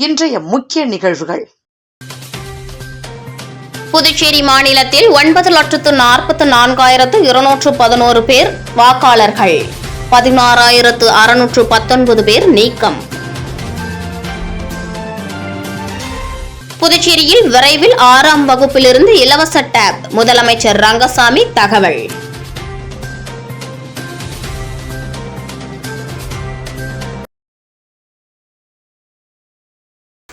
இன்றைய முக்கிய நிகழ்வுகள். புதுச்சேரி மாநிலத்தில் 9,44,211 பேர் வாக்காளர்கள், 16,619 பேர் நீக்கம். புதுச்சேரியில் விரைவில் 6ஆம் வகுப்பிலிருந்து இலவச டேப், முதலமைச்சர் ரங்கசாமி தகவல்.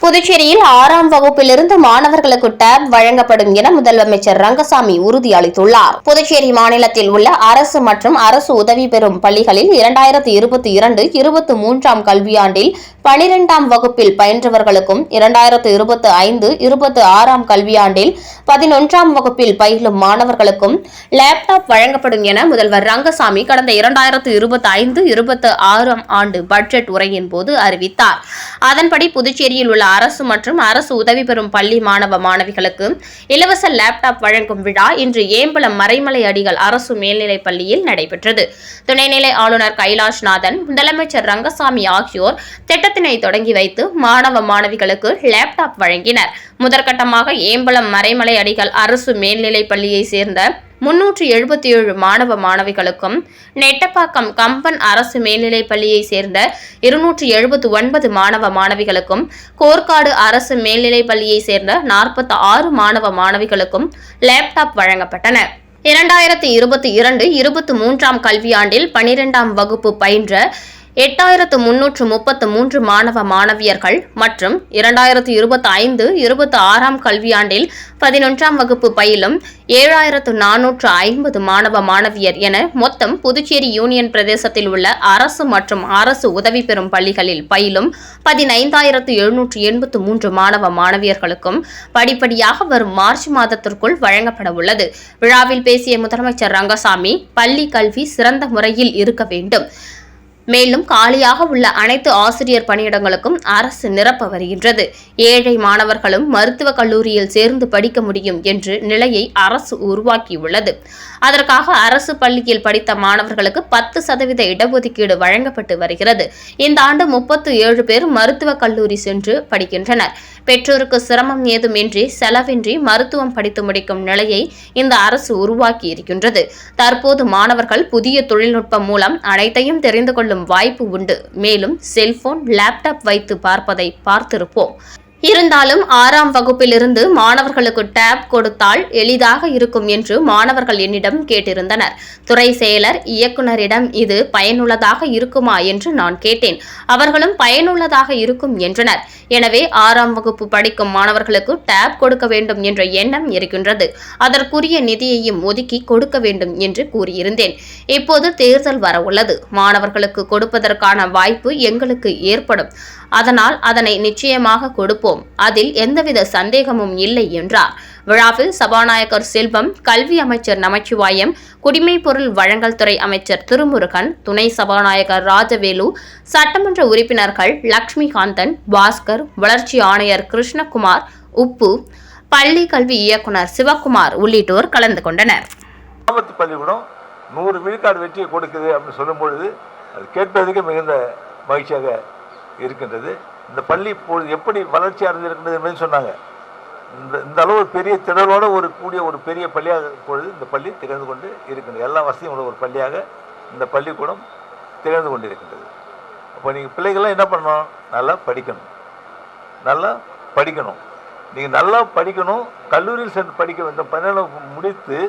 புதுச்சேரியில் 6ஆம் வகுப்பிலிருந்து மாணவர்களுக்கு டேப் வழங்கப்படும் என முதலமைச்சர் ரங்கசாமி உறுதியளித்துள்ளார். புதுச்சேரி மாநிலத்தில் உள்ள அரசு மற்றும் அரசு உதவி பெறும் பள்ளிகளில் 2022-23ஆம் கல்வியாண்டில் 12ஆம் வகுப்பில் பயின்றவர்களுக்கும் 2025-26ஆம் கல்வியாண்டில் 11ஆம் வகுப்பில் பயிலும் மாணவர்களுக்கும் லேப்டாப் வழங்கப்படும் என முதல்வர் ரங்கசாமி கடந்த 2025-26ஆம் ஆண்டு பட்ஜெட் உரையின் போது அறிவித்தார். அதன்படி புதுச்சேரியில் உள்ள அரசு மற்றும் அரசு உதவி பெறும் பள்ளி மாணவ மாணவிகளுக்கு இலவச லேப்டாப் வழங்கும் விழா இன்று ஏம்பலம் மறைமலை அடிகள் அரசு மேல்நிலைப் பள்ளியில் நடைபெற்றது. துணைநிலை ஆளுநர் கைலாஷ்நாதன், முதலமைச்சர் ரங்கசாமி ஆகியோர் திட்டத்தினை தொடங்கி வைத்து மாணவ மாணவிகளுக்கு லேப்டாப் வழங்கினர். முதற்கட்டமாக ஏம்பலம் மறைமலை அடிகள் அரசு மேல்நிலைப் பள்ளியை சேர்ந்த 377 மாணவ மாணவிகளுக்கும், நெட்டப்பாக்கம் கம்பன் அரசு மேல்நிலைப் பள்ளியை சேர்ந்த 279 மாணவ மாணவிகளுக்கும், கோர்க்காடு அரசு மேல்நிலைப் பள்ளியை சேர்ந்த 46 மாணவ மாணவிகளுக்கும் லேப்டாப் வழங்கப்பட்டன. 2022-23ஆம் கல்வியாண்டில் 12ஆம் வகுப்பு பயின்ற 8,333 மாணவ மாணவியர்கள் மற்றும் 2025-26ஆம் கல்வியாண்டில் 11ஆம் வகுப்பு பயிலும் 7,450 மாணவ மாணவியர் என மொத்தம் புதுச்சேரி யூனியன் பிரதேசத்தில் உள்ள அரசு மற்றும் அரசு உதவி பெறும் பள்ளிகளில் பயிலும் 15,783 மாணவ மாணவியர்களுக்கும் படிப்படியாக வரும் மார்ச் மாதத்திற்குள் வழங்கப்பட உள்ளது. விழாவில் பேசிய முதலமைச்சர் ரங்கசாமி, பள்ளி கல்வி சிறந்த முறையில் இருக்க வேண்டும், மேலும் காலியாக உள்ள அனைத்து ஆசிரியர் பணியிடங்களுக்கும் அரசு நிரப்ப வருகின்றது. ஏழை மாணவர்களும் மருத்துவக் கல்லூரியில் சேர்ந்து படிக்க முடியும் என்ற நிலையை அரசு உருவாக்கியுள்ளது. அதற்காக அரசு பள்ளியில் படித்த மாணவர்களுக்கு 10% இடஒதுக்கீடு வழங்கப்பட்டு வருகிறது. இந்த ஆண்டு 37 பேர் மருத்துவக் கல்லூரி சென்று படிக்கின்றனர். பெற்றோருக்கு சிரமம் ஏதுமின்றி செலவின்றி மருத்துவம் படித்து முடிக்கும் நிலையை இந்த அரசு உருவாக்கி இருக்கின்றது. தற்போது மாணவர்கள் புதிய தொழில்நுட்பம் மூலம் அனைத்தையும் தெரிந்து கொள்ளும் வாய்ப்பு உண்டு. மேலும் செல்போன், லேப்டாப் வைத்து பார்ப்பதை பார்த்திருப்போம். இருந்தாலும் 6ஆம் வகுப்பிலிருந்து மாணவர்களுக்கு டேப் கொடுத்தால் எளிதாக இருக்கும் என்று மாணவர்கள் என்னிடம் கேட்டிருந்தனர். துறை செயலர், இயக்குநரிடம் இது பயனுள்ளதாக இருக்குமா என்று நான் கேட்டேன். அவர்களும் பயனுள்ளதாக இருக்கும் என்றனர். எனவே 6ஆம் வகுப்பு படிக்கும் மாணவர்களுக்கு டேப் கொடுக்க வேண்டும் என்ற எண்ணம் இருக்கின்றது. அதற்குரிய நிதியையும் ஒதுக்கி கொடுக்க வேண்டும் என்று கூறியிருந்தேன். இப்போது தேர்தல் வரவுள்ளது. மாணவர்களுக்கு கொடுப்பதற்கான வாய்ப்பு எங்களுக்கு ஏற்படும். அதனால் அதனை நிச்சயமாக கொடுப்போம். அதில் எந்தவித சந்தேகமும் இல்லை என்றார். விழாவில் சபாநாயகர் செல்வம், கல்வி அமைச்சர் நமச்சிவாயம், குடிமைப்பொருள் வழங்கல் துறை அமைச்சர் திருமுருகன், துணை சபாநாயகர் ராஜவேலு, சட்டமன்ற உறுப்பினர்கள் லட்சுமிகாந்தன், பாஸ்கர், வளர்ச்சி ஆணையர் கிருஷ்ணகுமார், உப்பு, பள்ளி கல்வி இயக்குனர் சிவக்குமார் உள்ளிட்டோர் கலந்து கொண்டனர். பள்ளிக்கூடம் 100 விழுக்காடு வெற்றியை கொடுக்குது அப்படின்னு சொல்லும் பொழுது அது கேட்பதற்கு மிகுந்த மகிழ்ச்சியாக இருக்கின்றது. இந்த பள்ளி இப்பொழுது எப்படி வளர்ச்சி அடைந்திருக்கின்றது என்பதை சொன்னாங்க. இந்த அளவு ஒரு பெரிய திடலோடு ஒரு பெரிய பள்ளியாக இப்பொழுது இந்த பள்ளி திகழ்ந்து கொண்டு இருக்கின்றது. எல்லா வசதியும் உள்ள ஒரு பள்ளியாக இந்த பள்ளிக்கூடம் திகழ்ந்து கொண்டு இருக்கின்றது. அப்போ நீங்கள் பிள்ளைகள்லாம் என்ன பண்ணணும்? நல்லா படிக்கணும். நீங்கள் நல்லா படிக்கணும். கல்லூரியில் சென்று படிக்க வேண்டும். 12 முடித்து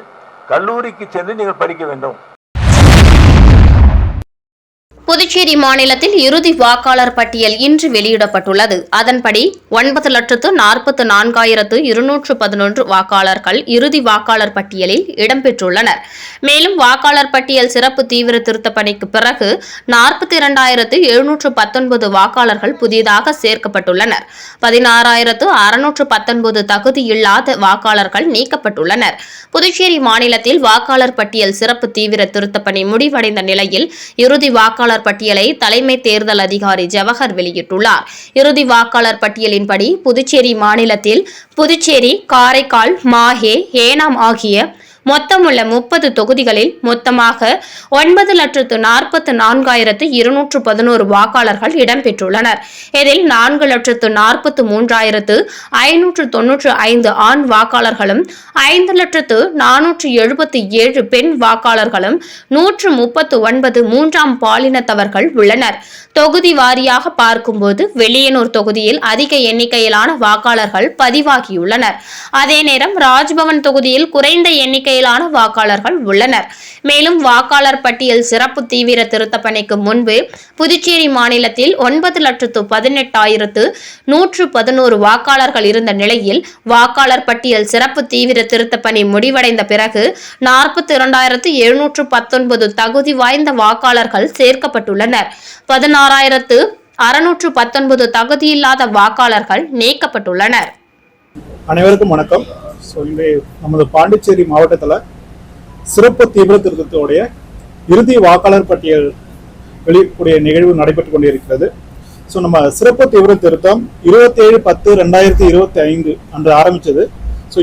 கல்லூரிக்கு சென்று நீங்கள் படிக்க வேண்டும். புதுச்சேரி மாநிலத்தில் இறுதி வாக்காளர் பட்டியல் இன்று வெளியிடப்பட்டுள்ளது. அதன்படி 9,44,211 வாக்காளர்கள் இறுதி வாக்காளர் பட்டியலில் இடம்பெற்றுள்ளனர். மேலும் வாக்காளர் பட்டியல் சிறப்பு தீவிர திருத்தப் பணிக்கு பிறகு 42,719 வாக்காளர்கள் புதிதாக சேர்க்கப்பட்டுள்ளனர். 16,619 தகுதியில்லாத வாக்காளர்கள் நீக்கப்பட்டுள்ளனர். புதுச்சேரி மாநிலத்தில் வாக்காளர் பட்டியல் சிறப்பு தீவிர திருத்தப் பணி முடிவடைந்த நிலையில் இறுதி வாக்காளர் பட்டியலை தலைமை தேர்தல் அதிகாரி ஜவஹர் வெளியிட்டுள்ளார். இறுதி வாக்காளர் பட்டியலின்படி புதுச்சேரி மாநிலத்தில் புதுச்சேரி, காரைக்கால், மாஹே, ஏனாம் ஆகிய மொத்தமுள்ள 30 தொகுதிகளில் மொத்தமாக 9,44,211 வாக்காளர்கள் இடம்பெற்றுள்ளனர். இதில் 4,43,595 ஆண் வாக்காளர்களும் 5,477 பெண் வாக்காளர்களும் 139 மூன்றாம் பாலினத்தவர்கள் உள்ளனர். தொகுதி வாரியாக பார்க்கும்போது வெளியனூர் தொகுதியில் அதிக எண்ணிக்கையிலான வாக்காளர்கள் பதிவாகியுள்ளனர். அதே நேரம் ராஜ்பவன் தொகுதியில் குறைந்த எண்ணிக்கையிலான வாக்காளர்கள் உள்ளனர். மேலும் வாக்காளர் பட்டியல் சிறப்பு தீவிர திருத்த பணிக்கு முன்பு புதுச்சேரி மாநிலத்தில் 9,18,111 வாக்காளர்கள் இருந்த நிலையில் வாக்காளர் பட்டியல் சிறப்பு தீவிர திருத்த பணி முடிவடைந்த பிறகு 42,719 தகுதி வாய்ந்த வாக்காளர்கள் சேர்க்கப்பட்டுள்ளனர். 16,619 தகுதியில்லாத வாக்காளர்கள் நீக்கப்பட்டுள்ளனர். அனைவருக்கும் வணக்கம். நமது பாண்டிச்சேரி மாவட்டத்தில் சிறப்பு தீவிர திருத்தத்துடைய இறுதி வாக்காளர் பட்டியல் வெளியிடக்கூடிய நிகழ்வு நடைபெற்றுக் கொண்டிருக்கிறது. நம்ம சிறப்பு தீவிர திருத்தம் 27/10/2025 அன்று ஆரம்பிச்சது.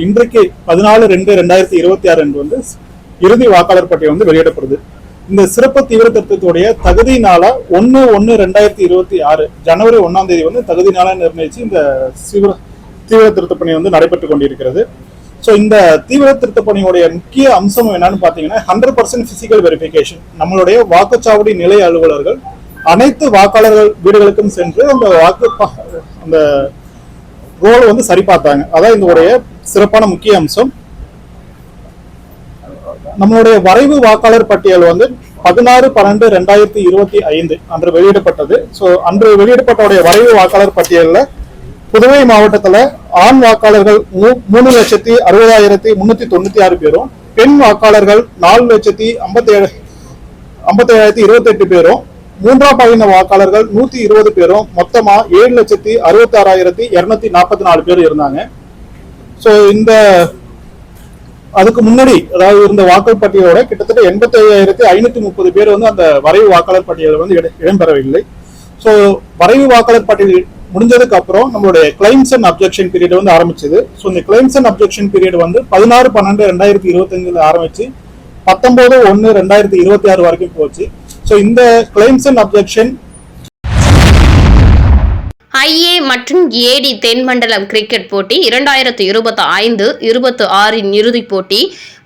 இன்றைக்கு 14/2/2026 அன்று வந்து இறுதி வாக்காளர் பட்டியல் வெளியிடப்படுது. இந்த சிறப்பு தீவிர திருத்தத்துடைய தகுதி நாளா 1/1/2026 ஜனவரி 1ஆம் தேதி தகுதி நாளா நிர்ணயிச்சு இந்த தீவிர திருத்த பணி நடைபெற்றுக் கொண்டிருக்கிறது. இந்த தீவிர திருத்த பணியுடைய முக்கிய அம்சம் என்னன்னு பாத்தீங்கன்னா 100% பிசிக்கல் வெரிஃபிகேஷன். நம்மளுடைய வாக்குச்சாவடி நிலை அலுவலர்கள் அனைத்து வாக்காளர்கள் வீடுகளுக்கும் சென்று அந்த ரோல் சரி பார்த்தாங்க. அதான் இதனுடைய சிறப்பான முக்கிய அம்சம். நம்மளுடைய வரைவு வாக்காளர் பட்டியல் 16/12/2025 அன்று வெளியிடப்பட்டது. அன்று வெளியிடப்பட்ட வரைவு வாக்காளர் பட்டியலில் புதுவை மாவட்டத்தில் ஆண் வாக்காளர்கள் 3,60,396 பேரும், பெண் வாக்காளர்கள் 4,57,28 பேரும், மூன்றாம் பாலின வாக்காளர்கள் 120 பேரும், மொத்தமா 7,66,244 பேர் இருந்தாங்க. இந்த அதுக்கு முன்னாடி அதாவது இருந்த வாக்காளர் பட்டியலோட கிட்டத்தட்ட 85,530 பேர் அந்த வரைவு வாக்காளர் பட்டியலில் இடம்பெறவில்லை. வரைவு வாக்காளர் பட்டியல் முடிஞ்சதுக்கு அப்புறம் நம்மளுடைய கிளைம்ஸ் அண்ட் அப்ஜெக்ஷன் பீரியட் ஆரம்பிச்சது. இந்த கிளைம்ஸ் அண்ட் அப்ஜெக்ஷன் பீரியட் 16/12/2025 ஆரம்பிச்சு 19/1/2026 வரைக்கும் போச்சு. இந்த கிளைம்ஸ் அண்ட் அப்ஜெக்ஷன் ஐஏ மற்றும் ஏடி தென்மண்டலம் கிரிக்கெட் போட்டி 2025-26 இறுதிப் போட்டி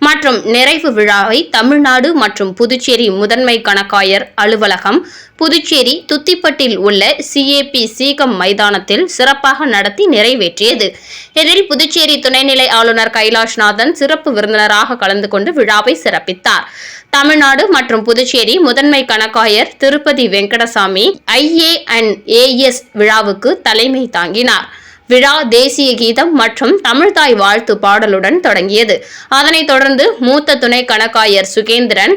மற்றும் நிறைவு விழாவை தமிழ்நாடு மற்றும் புதுச்சேரி முதன்மை கணக்காயர் அலுவலகம் புதுச்சேரி துத்திப்பட்டில் உள்ள CAP சீகம் மைதானத்தில் சிறப்பாக நடத்தி நிறைவேற்றியது. இதில் புதுச்சேரி துணைநிலை ஆளுநர் கைலாஷ்நாதன் சிறப்பு விருந்தினராக கலந்து கொண்டு விழாவை சிறப்பித்தார். தமிழ்நாடு மற்றும் புதுச்சேரி முதன்மை கணக்காயர் திருப்பதி வெங்கடசாமி IAS விழாவுக்கு தலைமை தாங்கினார். விழா தேசிய கீதம் மற்றும் தமிழ்தாய் வாழ்த்து பாடலுடன் தொடங்கியது. அதனைத் தொடர்ந்து மூத்த துணை கணக்காயர் சுகேந்திரன்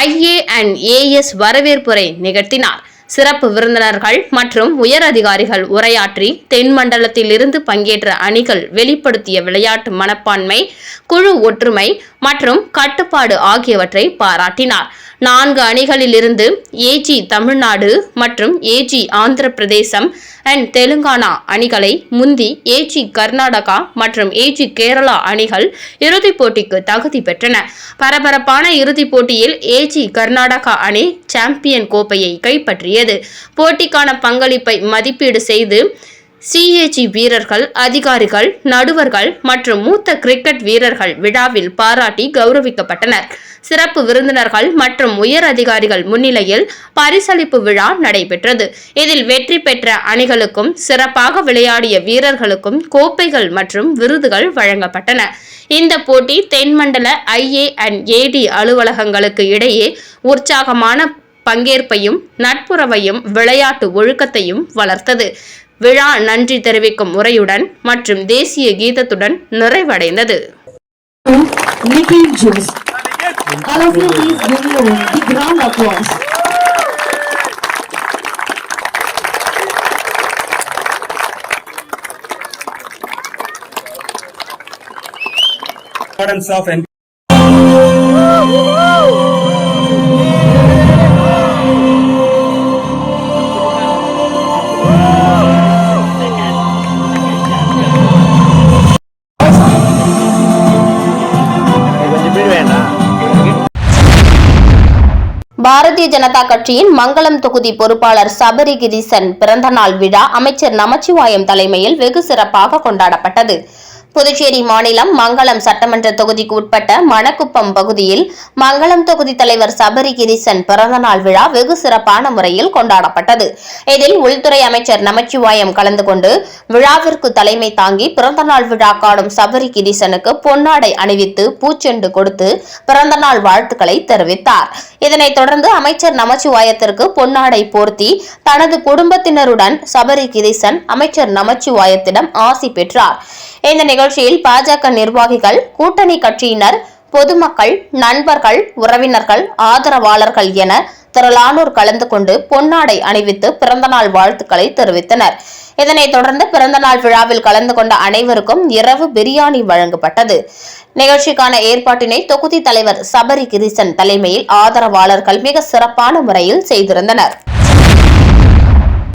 IAS வரவேற்புரை நிகழ்த்தினார். சிறப்பு விருந்தினர்கள் மற்றும் உயர் அதிகாரிகள் உரையாற்றி தென்மண்டலத்தில் இருந்து பங்கேற்ற அணிகள் வெளிப்படுத்திய விளையாட்டு மனப்பான்மை, குழு ஒற்றுமை மற்றும் கட்டுப்பாடு ஆகியவற்றை பாராட்டினார். 4 அணிகளில் இருந்து AG தமிழ்நாடு மற்றும் AG Andhra Pradesh and Telangana அணிகளை முந்தி AG கர்நாடகா மற்றும் AG கேரளா அணிகள் இறுதிப் போட்டிக்கு தகுதி பெற்றன. பரபரப்பான இறுதிப் போட்டியில் AG கர்நாடகா அணி சாம்பியன் கோப்பையை கைப்பற்றியது. போட்டிக்கான பங்களிப்பை மதிப்பீடு செய்து CAG வீரர்கள், அதிகாரிகள், நடுவர்கள் மற்றும் மூத்த கிரிக்கெட் வீரர்கள் விழாவில் பாராட்டி கௌரவிக்கப்பட்டனர். சிறப்பு விருந்தினர்கள் மற்றும் உயர் அதிகாரிகள் முன்னிலையில் பரிசளிப்பு விழா நடைபெற்றது. இதில் வெற்றி பெற்ற அணிகளுக்கும் சிறப்பாக விளையாடிய வீரர்களுக்கும் கோப்பைகள் மற்றும் விருதுகள் வழங்கப்பட்டன. இந்த போட்டி தென்மண்டல IAD அலுவலகங்களுக்கு இடையே உற்சாகமான பங்கேற்பையும் நட்புறவையும் விளையாட்டு ஒழுக்கத்தையும் வளர்த்தது. விழா நன்றி தெரிவிக்கும் உரையுடன் மற்றும் தேசிய கீதத்துடன் நிறைவடைந்தது. All of you please give me a big round of applause. Importance of கொஞ்சம் பேர் வேணும். பாரதிய ஜனதா கட்சியின் மங்களம் தொகுதி பொறுப்பாளர் சபரி கிரீசன் பிறந்தநாள் விழா அமைச்சர் நமச்சிவாயம் தலைமையில் வெகு சிறப்பாக கொண்டாடப்பட்டது. புதுச்சேரி மாநிலம் மங்களம் சட்டமன்ற தொகுதிக்கு உட்பட்ட மணக்குப்பம் பகுதியில் மங்களம் தொகுதி தலைவர் சபரி கிரீசன் பிறந்தநாள் விழா வெகு சிறப்பான முறையில் கொண்டாடப்பட்டது. இதில் உள்துறை அமைச்சர் நமச்சிவாயம் கலந்து கொண்டு விழாவிற்கு தலைமை தாங்கி பிறந்தநாள் விழா காணும் சபரி கிரீசனுக்கு பொன்னாடை அணிவித்து பூச்செண்டு கொடுத்து பிறந்தநாள் வாழ்த்துக்களை தெரிவித்தார். இதனைத் தொடர்ந்து அமைச்சர் நமச்சிவாயத்திற்கு பொன்னாடை போர்த்தி தனது குடும்பத்தினருடன் சபரி கிரீசன் அமைச்சர் நமச்சிவாயத்திடம் ஆசி பெற்றார். இந்த நிகழ்ச்சியில் பாஜக நிர்வாகிகள், கூட்டணி கட்சியினர், பொதுமக்கள், நண்பர்கள், உறவினர்கள், ஆதரவாளர்கள் என திரளானோர் கலந்து கொண்டு பொன்னாடை அணிவித்து பிறந்தநாள் வாழ்த்துக்களை தெரிவித்தனர். இதனைத் தொடர்ந்து பிறந்தநாள் விழாவில் கலந்து கொண்ட அனைவருக்கும் இரவு பிரியாணி வழங்கப்பட்டது. நிகழ்ச்சிக்கான ஏற்பாட்டினை தொகுதி தலைவர் சபரி கிரீசன் தலைமையில் ஆதரவாளர்கள் மிக சிறப்பான முறையில் செய்திருந்தனர்.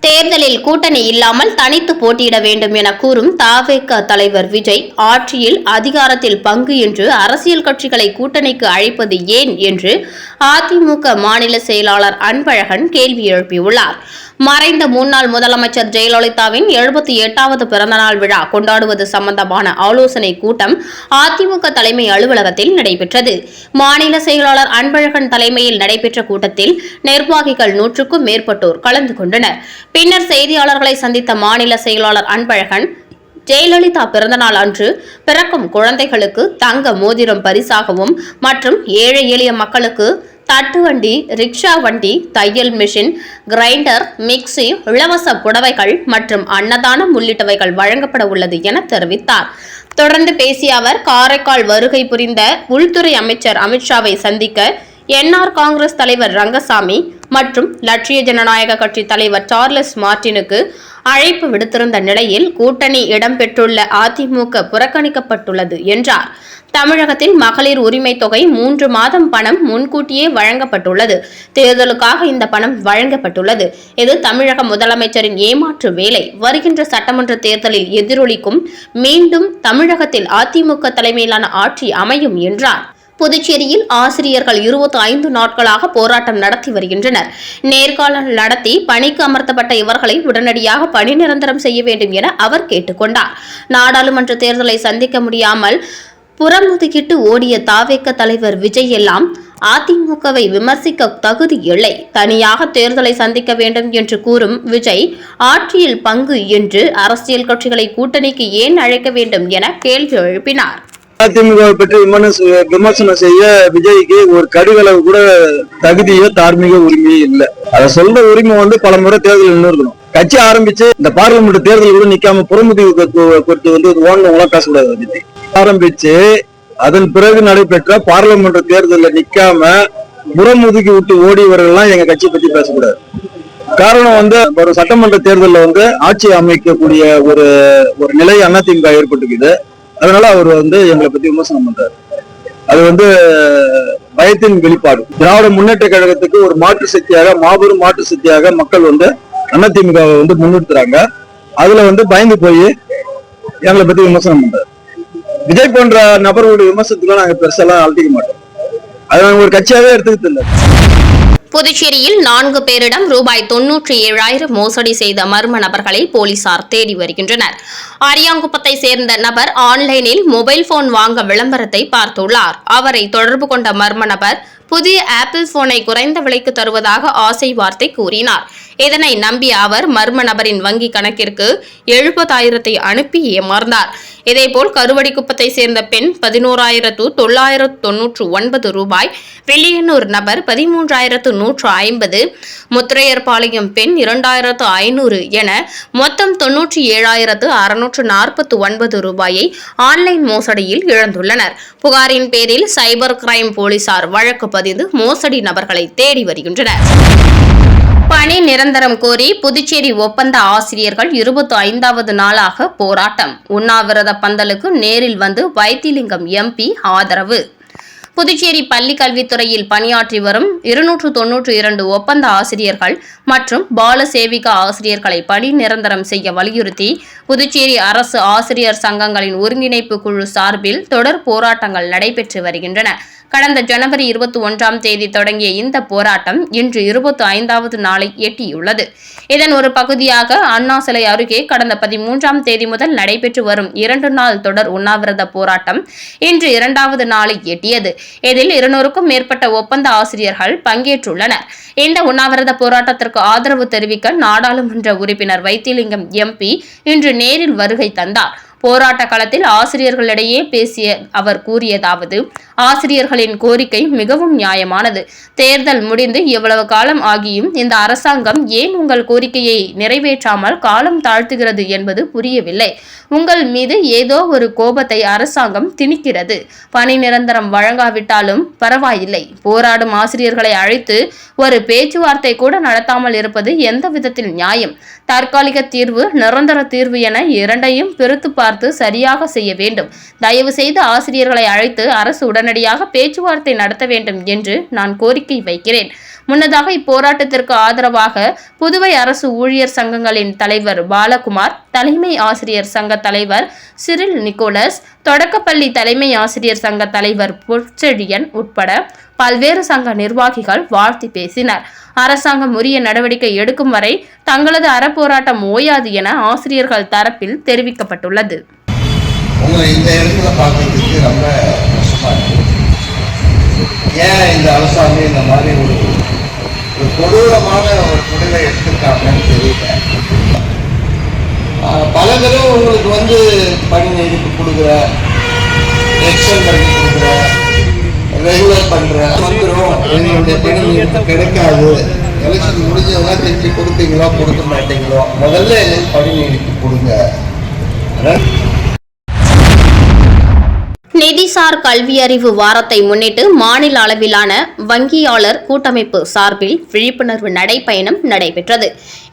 தேர்தலில் கூட்டணி இல்லாமல் தனித்து போட்டியிட வேண்டும் என கூறும் தவேக தலைவர் விஜய் ஆட்சியில் அதிகாரத்தில் பங்கு என்று அரசியல் கட்சிகளை கூட்டணிக்கு அழைப்பது ஏன் என்று அதிமுக மாநில செயலாளர் அன்பழகன் கேள்வி எழுப்பியுள்ளார். மறைந்த முன்னாள் முதலமைச்சர் ஜெயலலிதாவின் 78வது பிறந்தநாள் விழா கொண்டாடுவது சம்பந்தமான ஆலோசனை கூட்டம் அதிமுக தலைமை அலுவலகத்தில் நடைபெற்றது. மாநில செயலாளர் அன்பழகன் தலைமையில் நடைபெற்ற கூட்டத்தில் நிர்வாகிகள் 100க்கும் மேற்பட்டோர் கலந்து கொண்டனர். பின்னர் செய்தியாளர்களை சந்தித்த மாநில செயலாளர் அன்பழகன், ஜெயலலிதா பிறந்தநாள் அன்று பிறக்கும் குழந்தைகளுக்கு தங்க மோதிரம் பரிசாகவும் மற்றும் ஏழை எளிய மக்களுக்கு தட்டு வண்டி, ரிக்ஷா வண்டி, தையல் மிஷின், கிரைண்டர், மிக்சி, இலவச புடவைகள் மற்றும் அன்னதானம் உள்ளிட்டவைகள் வழங்கப்பட உள்ளது என தெரிவித்தார். தொடர்ந்து பேசிய அவர், காரைக்கால் வருகை புரிந்த உள்துறை அமைச்சர் அமித்ஷாவை சந்திக்க என்ஆர் காங்கிரஸ் தலைவர் ரங்கசாமி மற்றும் லட்சிய ஜனநாயக கட்சி தலைவர் சார்லஸ் மார்டினுக்கு அழைப்பு விடுத்திருந்த நிலையில் கூட்டணி இடம்பெற்றுள்ள அதிமுக புறக்கணிக்கப்பட்டுள்ளது என்றார். தமிழகத்தில் மகளிர் உரிமை தொகை 3 மாதம் பணம் முன்கூட்டியே வழங்கப்பட்டுள்ளது. தேர்தலுக்காக இந்த பணம் வழங்கப்பட்டுள்ளது. இது தமிழக முதலமைச்சரின் ஏமாற்று வேலை. வருகின்ற சட்டமன்ற தேர்தலில் எதிரொலிக்கும். மீண்டும் தமிழகத்தில் அதிமுக தலைமையிலான ஆட்சி அமையும் என்றார். புதுச்சேரியில் ஆசிரியர்கள் 25 நாட்களாக போராட்டம் நடத்தி வருகின்றனர். நேர்காணல் நடத்தி பணிக்கு அமர்த்தப்பட்ட இவர்களை உடனடியாக பணி நிரந்தரம் செய்ய வேண்டும் என அவர் கேட்டுக் கொண்டார். நாடாளுமன்ற தேர்தலை சந்திக்க முடியாமல் புறமுதுகிட்டு ஓடிய தவேக தலைவர் விஜய் எல்லாம் அதிமுகவை விமர்சிக்க தகுதி இல்லை. தனியாக தேர்தலை சந்திக்க வேண்டும் என்று கூறும் விஜய் ஆட்சியில் பங்கு என்று அரசியல் கட்சிகளை கூட்டணிக்கு ஏன் அழைக்க வேண்டும் என கேள்வி எழுப்பினார். அதிமுக பற்றி விமர்சனம் செய்ய விஜய்க்கு ஒரு கடுகளவு கூட தகுதியோ தார்மீக உரிமையோ இல்லை. அதை சொல்ற உரிமை பல முறை தேர்தல் நிறுத்தணும். கட்சி ஆரம்பிச்சு இந்த பார்லிமெண்ட் தேர்தல் கூட நிக்காம புறமுதுகு கொடுத்து ஓனவங்களாம் பேசக்கூடாது. ஆரம்பிச்சு அதன் பிறகு நடைபெற்ற பார்லிமெண்ட் தேர்தலில் நிக்காம புறமுதுகி விட்டு ஓடியவர்கள்லாம் எங்க கட்சியை பத்தி பேசக்கூடாது. காரணம் ஒரு சட்டமன்ற தேர்தலில் ஆட்சி அமைக்கக்கூடிய ஒரு நிலை அதிமுக ஏற்பட்டுக்குது. அதனால அவர் எங்களை பத்தி விமர்சனம் பண்றாரு. அது பயத்தின் வெளிப்பாடு. திராவிட முன்னேற்ற கழகத்துக்கு ஒரு மாற்று சக்தியாக, மாபெரும் மாற்று சக்தியாக மக்கள் அதிமுகவை முன்னிறுத்துறாங்க. அதுல பயந்து போய் எங்களை பத்தி விமர்சனம் பண்றாரு. விஜய் போன்ற நபர்களுடைய விமர்சனத்துக்கு நாங்க பெருசெல்லாம் அழட்டிக்க மாட்டோம். அதை நாங்க ஒரு கட்சியாவே எடுத்துக்கிட்டு இல்லை. புதுச்சேரியில் 4 பேரிடம் ரூபாய் 97,000 மோசடி செய்த மர்ம நபர்களை போலீசார் தேடி வருகின்றனர். அரியாங்குப்பத்தை சேர்ந்த நபர் ஆன்லைனில் மொபைல் போன் வாங்க விளம்பரத்தை பார்த்துள்ளார். அவரை தொடர்பு கொண்ட மர்ம நபர் புதிய ஆப்பிள் போனை குறைந்த விலைக்கு தருவதாக ஆசை வார்த்தை கூறினார். இதனை நம்பிய அவர் மர்ம நபரின் வங்கி கணக்கிற்கு 70,000 அனுப்பி ஏமாந்தார். இதேபோல் கருவடிக்குப்பத்தை சேர்ந்த பெண் 11,999 ரூபாய், வில்லியனூர் நபர் 13,150, முத்திரையர்பாளையம் பெண் 2,500 என மொத்தம் 97,649 ரூபாயை ஆன்லைன் மோசடியில் இழந்துள்ளனர். புகாரின் பேரில் சைபர் கிரைம் போலீசார் வழக்கு பதிந்து மோசடி நபர்களை தேடி வருகின்றனர். பணி நிரந்தரம் கோரி புதுச்சேரி ஒப்பந்த ஆசிரியர்கள் 25வது நாளாக போராட்டம். உண்ணாவிரத பந்தலுக்கு நேரில் வந்து வைத்திலிங்கம் எம்பி ஆதரவு. புதுச்சேரி பள்ளி கல்வித்துறையில் பணியாற்றி வரும் 292 ஒப்பந்த ஆசிரியர்கள் மற்றும் பால சேவிகா ஆசிரியர்களை பணி நிரந்தரம் செய்ய வலியுறுத்தி புதுச்சேரி அரசு ஆசிரியர் சங்கங்களின் ஒருங்கிணைப்பு குழு சார்பில் தொடர் போராட்டங்கள் நடைபெற்று வருகின்றன. கடந்த ஜனவரி 21ஆம் தேதி தொடங்கிய இந்த போராட்டம் இன்று 25வது நாளை எட்டியுள்ளது. இதன் ஒரு பகுதியாக அண்ணா சிலை அருகே கடந்த 13ஆம் தேதி முதல் நடைபெற்று வரும் 2 நாள் தொடர் உண்ணாவிரத போராட்டம் இன்று 2வது நாளை எட்டியது. இதில் 200க்கும் மேற்பட்ட ஒப்பந்த ஆசிரியர்கள் பங்கேற்றுள்ளனர். இந்த உண்ணாவிரத போராட்டத்திற்கு ஆதரவு தெரிவிக்க நாடாளுமன்ற உறுப்பினர் வைத்திலிங்கம் MP இன்று நேரில் வருகை தந்தார். போராட்ட களத்தில் ஆசிரியர்களிடையே பேசிய அவர் கூறியதாவது: ஆசிரியர்களின் கோரிக்கை மிகவும் நியாயமானது. தேர்தல் முடிந்து இவ்வளவு காலம் ஆகியும் இந்த அரசாங்கம் ஏன் உங்கள் கோரிக்கையை நிறைவேற்றாமல் காலம் தாழ்த்துகிறது என்பது புரியவில்லை. உங்கள் மீது ஏதோ ஒரு கோபத்தை அரசாங்கம் திணிக்கிறது. பணி நிரந்தரம் வழங்காவிட்டாலும் பரவாயில்லை. போராடும் ஆசிரியர்களை அழைத்து ஒரு பேச்சுவார்த்தை கூட நடத்தாமல் இருப்பது எந்த விதத்தில் நியாயம்? தற்காலிக தீர்வு, நிரந்தர தீர்வு என இரண்டையும் பிரித்து பார்த்து சரியாக செய்ய வேண்டும். தயவு செய்து ஆசிரியர்களை அழைத்து அரசு உடனடியாக பேச்சுவார்த்தை நடத்த வேண்டும் என்று நான் கோரிக்கை வைக்கிறேன். முன்னதாக இப்போராட்டத்திற்கு ஆதரவாக புதுவை அரசு ஊழியர் சங்கங்களின் தலைவர் பாலகுமார், தலைமை ஆசிரியர் சங்க தலைவர் சிறில் நிக்கோலஸ், தொடக்கப்பள்ளி தலைமை ஆசிரியர் சங்க தலைவர் பொற்செழியன் உட்பட பல்வேறு சங்க நிர்வாகிகள் வாழ்த்தி பேசினர். அரசாங்கம் உரிய நடவடிக்கை எடுக்கும் வரை தங்களது அறப்போராட்டம் ஓயாது என ஆசிரியர்கள் தரப்பில் தெரிவிக்கப்பட்டுள்ளது. உங்களை இந்த இடத்துல பார்க்கறதுக்கு ரொம்ப கஷ்டமா இருக்கு. ஏன் இந்த அரசாங்கம் இந்த மாதிரி ஒரு கொடூரமான ஒரு முடிவை எடுத்திருக்காங்கன்னு தெரியல. பல தடவை உங்களுக்கு பணி நீடிப்பு கொடுக்குற, எக்ஸ்டெண்ட் பண்ணி கொடுக்குற, ரெகுலர் பண்ற வந்துடும். எங்களுடைய பணி நீடிப்பு கிடைக்காது. எலெக்ஷன் முடிஞ்சதெல்லாம் திருப்பி கொடுத்தீங்களோ கொடுக்க மாட்டீங்களோ, முதல்ல எங்களுக்கு பணி நீடிப்பு கொடுங்க. நிதிசார் கல்வி அறிவு வாரத்தை முன்னிட்டு மாநில அளவிலான வங்கியாளர் கூட்டமைப்பு சார்பில் விழிப்புணர்வு நடைப்பயணம் நடைபெற்றது.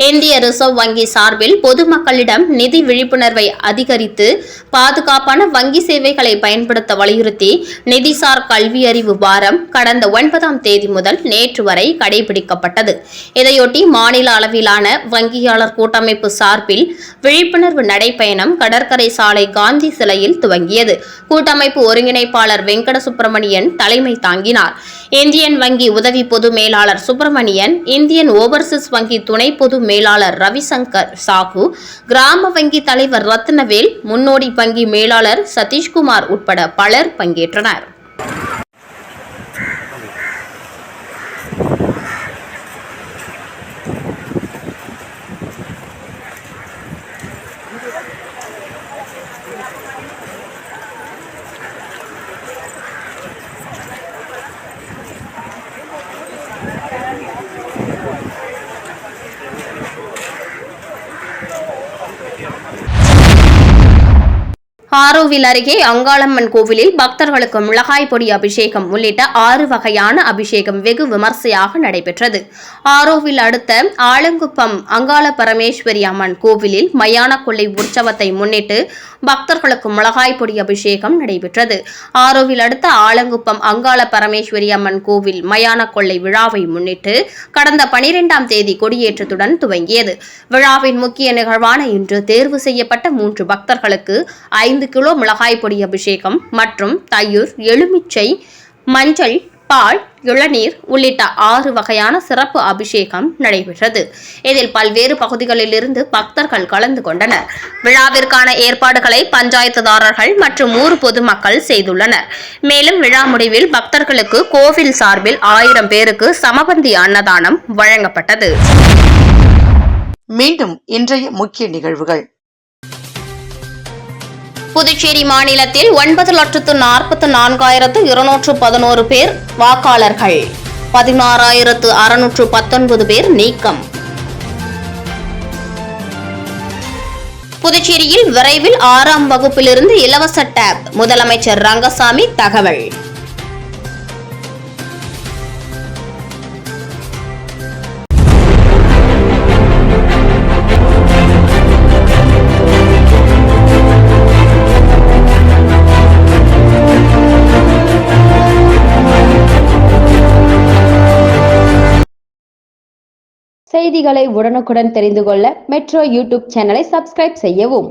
இந்திய ரிசர்வ் வங்கி சார்பில் பொதுமக்களிடம் நிதி விழிப்புணர்வை அதிகரித்து பாதுகாப்பான வங்கி சேவைகளை பயன்படுத்த வலியுறுத்தி நிதிசார் கல்வி அறிவு வாரம் கடந்த 9ஆம் தேதி முதல் நேற்று வரை கடைபிடிக்கப்பட்டது. இதையொட்டி மாநில அளவிலான வங்கியாளர் கூட்டமைப்பு சார்பில் விழிப்புணர்வு நடைப்பயணம் கடற்கரை சாலை காந்தி சிலையில் துவங்கியது. கூட்டமைப்பு ஒருங்கிணைப்பாளர் வெங்கட சுப்பிரமணியன் தலைமை தாங்கினார். இந்தியன் வங்கி உதவி பொது மேலாளர் சுப்பிரமணியன், இந்தியன் ஓவர்சீஸ் வங்கி துணை பொது மேலாளர் ரவிசங்கர் சாகு, கிராம வங்கி தலைவர் ரத்னவேல், முன்னோடி வங்கி மேலாளர் சதீஷ்குமார் உட்பட பலர் பங்கேற்றனர். ஆரோவில் அருகே அங்காளம்மன் கோவிலில் பக்தர்களுக்கு மிளகாய் பொடி அபிஷேகம் உள்ளிட்ட 6 வகையான அபிஷேகம் வெகு விமர்சையாக நடைபெற்றது. ஆரோவில் அடுத்த ஆலங்குப்பம் அங்காள பரமேஸ்வரி அம்மன் கோவிலில் மயான கொள்ளை உற்சவத்தை முன்னிட்டு பக்தர்களுக்கு மிளகாய் பொடி அபிஷேகம் நடைபெற்றது. ஆரோவில் அடுத்த ஆலங்குப்பம் அங்காள பரமேஸ்வரி அம்மன் கோவில் மயான கொள்ளை விழாவை முன்னிட்டு கடந்த 12ஆம் தேதி கொடியேற்றத்துடன் துவங்கியது. விழாவின் முக்கிய நிகழ்வான இன்று தேர்வு செய்யப்பட்ட 3 பக்தர்களுக்கு 5 கிலோ மிளகாய் பொடி அபிஷேகம் மற்றும் தயிர், எலுமிச்சை, மஞ்சள், பால், இளநீர் உள்ளிட்ட 6 வகையான சிறப்பு அபிஷேகம் நடைபெற்றது. இதில் பல்வேறு பகுதிகளில் இருந்து பக்தர்கள் கலந்து கொண்டனர். விழாவிற்கான ஏற்பாடுகளை பஞ்சாயத்துதாரர்கள் மற்றும் ஊர் பொதுமக்கள் செய்துள்ளனர். மேலும் விழா முடிவில் பக்தர்களுக்கு கோவில் சார்பில் 1000 பேருக்கு சமபந்தி அன்னதானம் வழங்கப்பட்டது. மீண்டும் இன்றைய முக்கிய நிகழ்வுகள். புதுச்சேரி மாநிலத்தில் 9,44,211 பேர் வாக்காளர்கள், 16,619 பேர் நீக்கம். புதுச்சேரியில் விரைவில் 6ஆம் வகுப்பிலிருந்து இலவச டேப், முதலமைச்சர் ரங்கசாமி தகவல். செய்திகளை உடனுக்குடன் தெரிந்து கொள்ள மெட்ரோ யூடியூப் சேனலை சப்ஸ்கிரைப் செய்யவும்.